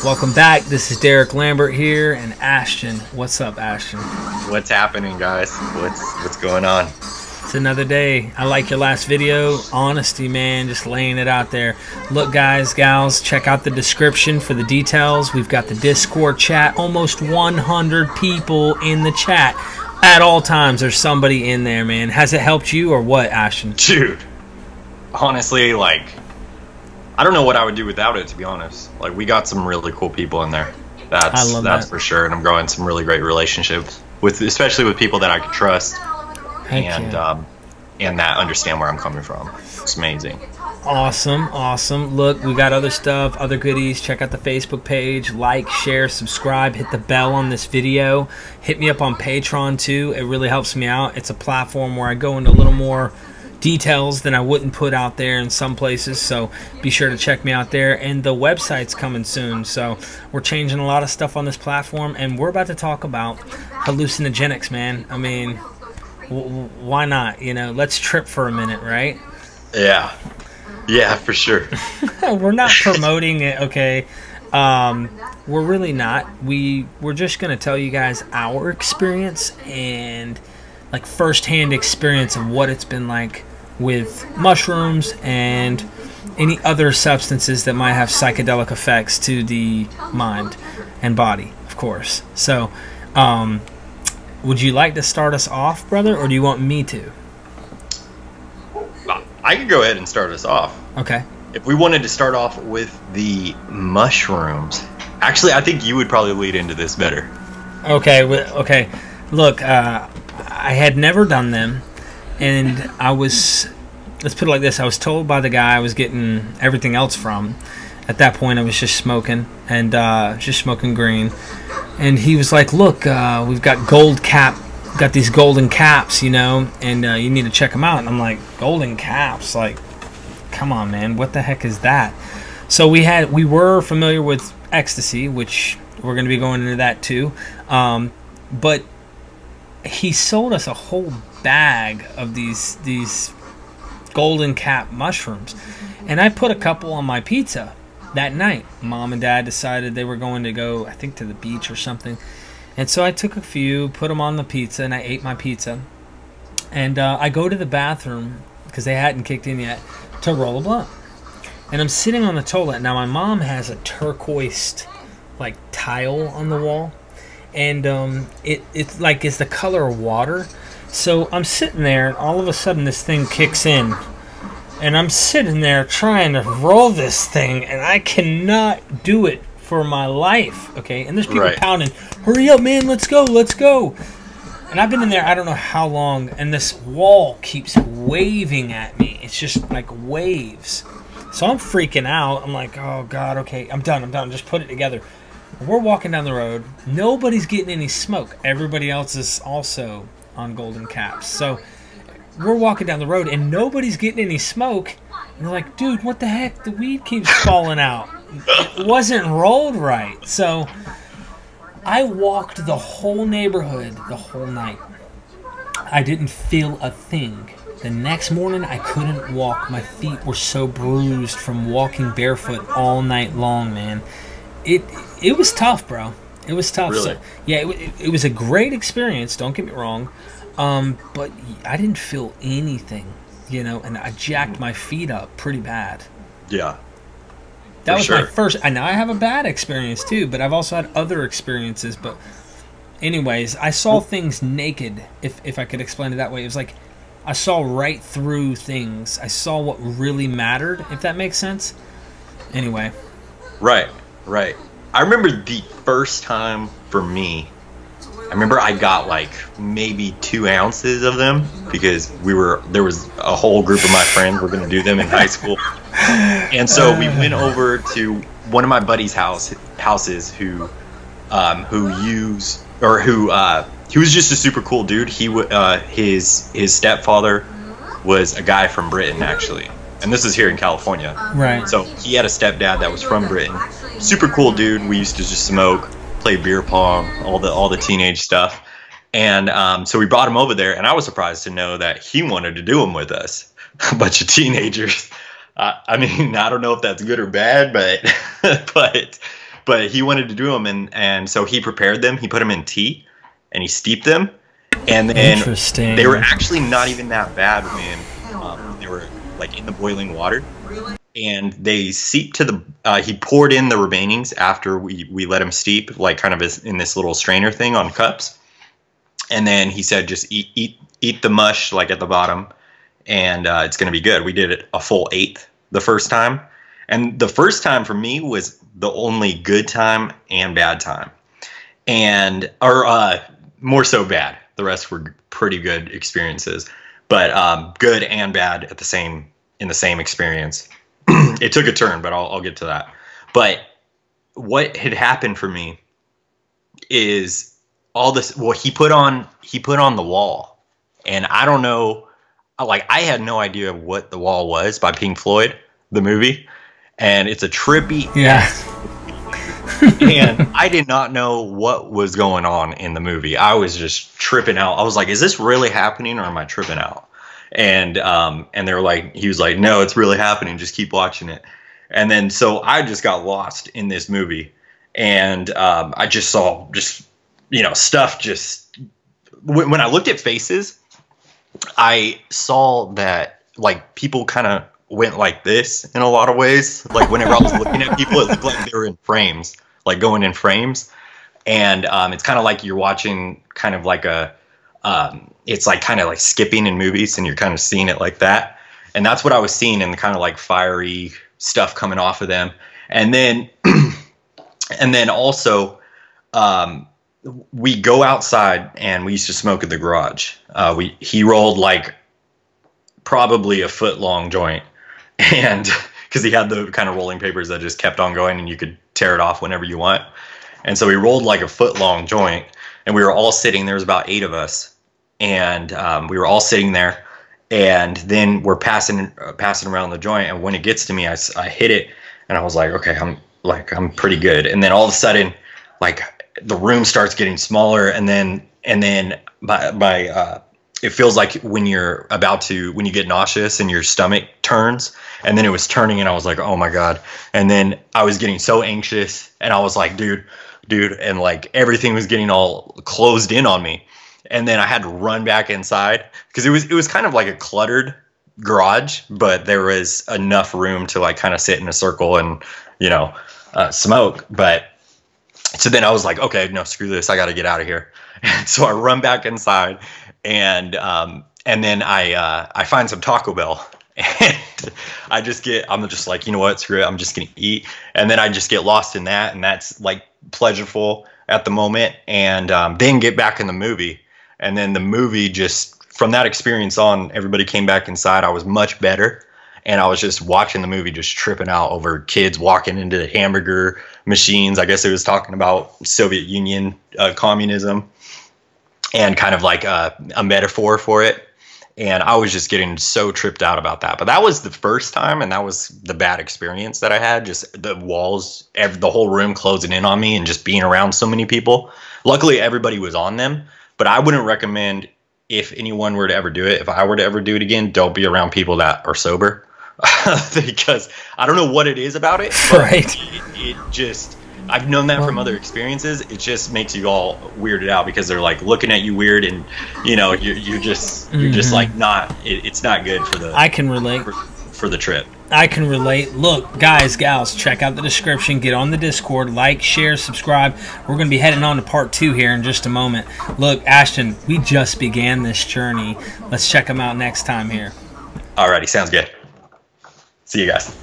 Welcome back. This is Derek Lambert here, and Ashton. What's up, Ashton? What's happening, guys? What's going on? It's another day. I like your last video. Honesty, man, just laying it out there. Look, guys, gals, check out the description for the details. We've got the Discord chat. Almost 100 people in the chat. At all times, there's somebody in there, man. Has it helped you or what, Ashton? Dude, honestly, like, I don't know what I would do without it, to be honest. Like, we got some really cool people in there. That's for sure. And I'm growing some really great relationships with, especially with people that I can trust and that understand where I'm coming from. It's amazing. Awesome. Look, we got other stuff, other goodies. Check out the Facebook page. Like, share, subscribe, hit the bell on this video. Hit me up on Patreon too. It really helps me out. It's a platform where I go into a little more details than I wouldn't put out there in some places, so be sure to check me out there. And the website's coming soon, so we're changing a lot of stuff on this platform, and we're about to talk about hallucinogenics, man. I mean, why not? You know, let's trip for a minute, right? Yeah, for sure. We're not promoting it, okay? We're really not. We're just gonna tell you guys our experience and like first-hand experience of what it's been like with mushrooms and any other substances that might have psychedelic effects to the mind and body, of course. So, would you like to start us off, brother, or do you want me to? I could go ahead and start us off. Okay. If we wanted to start off with the mushrooms, actually, I think you would probably lead into this better. Okay. Okay. Look, I had never done them, and I was, let's put it like this, I was told by the guy I was getting everything else from. At that point, I was just smoking, and just smoking green. And he was like, look, we've got got these golden caps, you know, and you need to check them out. And I'm like, golden caps? Like, come on, man, what the heck is that? So we were familiar with ecstasy, which we're going to be going into that too. But he sold us a whole bag of these golden cap mushrooms, and I put a couple on my pizza that night. Mom and Dad decided they were going to go, I think, to the beach or something, and so I took a few, put them on the pizza, and I ate my pizza. And I go to the bathroom because they hadn't kicked in yet to roll a blunt, and I'm sitting on the toilet. Now my mom has a turquoise like tile on the wall, and it's like it's the color of water. So I'm sitting there, and all of a sudden this thing kicks in, and I'm sitting there trying to roll this thing, and I cannot do it for my life. Okay, and there's people pounding, hurry up, man, let's go. And I've been in there I don't know how long, and this wall keeps waving at me. It's just like waves. So I'm freaking out. I'm like, oh God, okay, I'm done, just put it together. We're walking down the road. Nobody's getting any smoke. Everybody else is also on golden caps. So we're walking down the road, and nobody's getting any smoke. And they're like, dude, what the heck? The weed keeps falling out. It wasn't rolled right. So I walked the whole neighborhood the whole night. I didn't feel a thing. The next morning, I couldn't walk. My feet were so bruised from walking barefoot all night long, man. It was tough, bro. It was tough. Really? So, yeah, it was a great experience. Don't get me wrong, but I didn't feel anything, you know, and I jacked my feet up pretty bad. Yeah, that was my first. And now I have a bad experience too, but I've also had other experiences. But anyways, I saw things naked. If I could explain it that way, it was like I saw right through things. I saw what really mattered. If that makes sense. Anyway. Right. I remember the first time for me, I remember I got like maybe 2 ounces of them because there was a whole group of my friends were going to do them in high school. And so we went over to one of my buddy's houses who he was just a super cool dude. His stepfather was a guy from Britain, actually. And this is here in California. Right. So he had a stepdad that was from Britain. Super cool dude. We used to just smoke, play beer pong, all the teenage stuff. And so we brought him over there, and I was surprised to know that he wanted to do them with us. A bunch of teenagers. I mean, I don't know if that's good or bad, but but he wanted to do them, and so he prepared them. He put them in tea, and he steeped them, and then they were actually not even that bad when they were like in the boiling water, and they seeped to the. He poured in the remainings after we let them steep, like kind of in this little strainer thing on cups, and then he said just eat the mush like at the bottom, and it's gonna be good. We did it a full 8th the first time. And the first time for me was the only good time and bad time, or more so bad. The rest were pretty good experiences, but good and bad in the same experience. It took a turn, but I'll get to that. But what had happened for me is all this. Well, he put on The Wall, and I don't know. Like, I had no idea what The Wall was by Pink Floyd, the movie. And it's a trippy and I did not know what was going on in the movie. I was just tripping out. I was like, is this really happening, or am I tripping out? And they were like, he was like, no, it's really happening, just keep watching it. And then so I just got lost in this movie, and I just saw stuff. Just when I looked at faces, I saw that like people kind of went like this in a lot of ways. Like whenever I was looking at people, it looked like they were in frames, like going in frames. And it's kind of like you're watching kind of like it's like kind of like skipping in movies, and you're kind of seeing it like that. And that's what I was seeing, in the kind of like fiery stuff coming off of them. And then, and then also, we go outside, and we used to smoke at the garage. He rolled like probably a foot long joint. And because he had the kind of rolling papers that just kept on going, and you could tear it off whenever you want. And so he rolled like a foot long joint, and we were all sitting. There was about 8 of us, and we were all sitting there. And then we're passing around the joint, and when it gets to me, I hit it, and I was like, okay, I'm pretty good. And then all of a sudden, like the room starts getting smaller, and then by it feels like when you get nauseous and your stomach turns, and then it was turning, and I was like, oh my God. And then I was getting so anxious, and I was like, dude, and like everything was getting all closed in on me. And then I had to run back inside, because it was kind of like a cluttered garage, but there was enough room to like kind of sit in a circle and, smoke. But so then I was like, okay, no, screw this. I got to get out of here. And so I run back inside, and then I find some Taco Bell, and I'm just like, you know what, screw it, I'm just gonna eat. And then I just get lost in that, and that's like pleasurable at the moment, and then get back in the movie. And then the movie, just from that experience on, everybody came back inside. I was much better, and I was just watching the movie, just tripping out over kids walking into the hamburger machines. I guess it was talking about Soviet Union communism, and kind of like a metaphor for it. And I was just getting so tripped out about that. But that was the first time, and that was the bad experience that I had. Just the walls, the whole room closing in on me, and just being around so many people. Luckily, everybody was on them. But I wouldn't recommend, if anyone were to ever do it, if I were to ever do it again, don't be around people that are sober. Because I don't know what it is about it. Right. It just... I've known that from other experiences. It just makes you all weirded out, because they're like looking at you weird, and you're just like not. It's not good for the. I can relate for the trip. I can relate. Look, guys, gals, check out the description. Get on the Discord. Like, share, subscribe. We're going to be heading on to part 2 here in just a moment. Look, Ashton, we just began this journey. Let's check them out next time here. Alrighty, sounds good. See you guys.